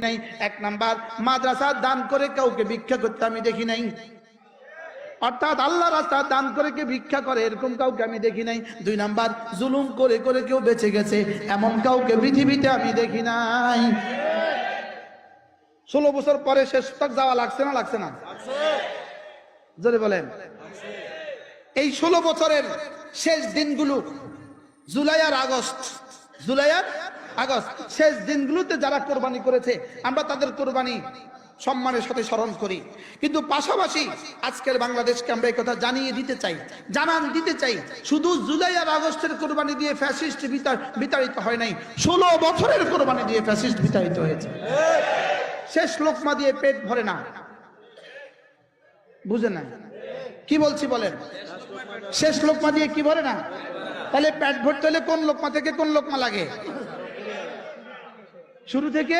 নাই। এক নাম্বার, মাদ্রাসা দান করে কাউকে ভিক্ষা করতে আমি দেখি নাই, অর্থাৎ আল্লাহ রাস্তা দান করে কে ভিক্ষা করে এরকম কাউকে আমি দেখি নাই। দুই নাম্বার, জুলুম করে করে কেউ বেঁচে গেছে এমন কাউকে পৃথিবীতে আমি দেখি নাই। 16 বছর পরে শেষ তক যাওয়া লাগছে না লাগছে না? জোরে বলেন। এই 16 বছরের শেষ দিনগুলো, জুলাই আর আগস্ট শেষ দিনগুলোতে যারা কোরবানি করেছে আমরা তাদের কোরবানি সম্মানের সাথে স্মরণ করি, কিন্তু পাশাপাশি আজকের বাংলাদেশকে আমরা এই কথা জানান দিতে চাই, শুধু জুলাই আর আগস্টের কোরবানি দিয়ে ফ্যাসিস্ট বিতাড়িত হয় নাই, 16 বছরের কোরবানি দিয়ে ফ্যাসিস্ট বিতাড়িত হয়েছে। শেষ লোকমা দিয়ে পেট ভরে না, বুঝেন না কি বলছি বলেন? শেষ লোকমা দিয়ে কি ভরে না? তাহলে পেট ভরতে হলে কোন লোকমা থেকে কোন লোকমা লাগে? শুরু থেকে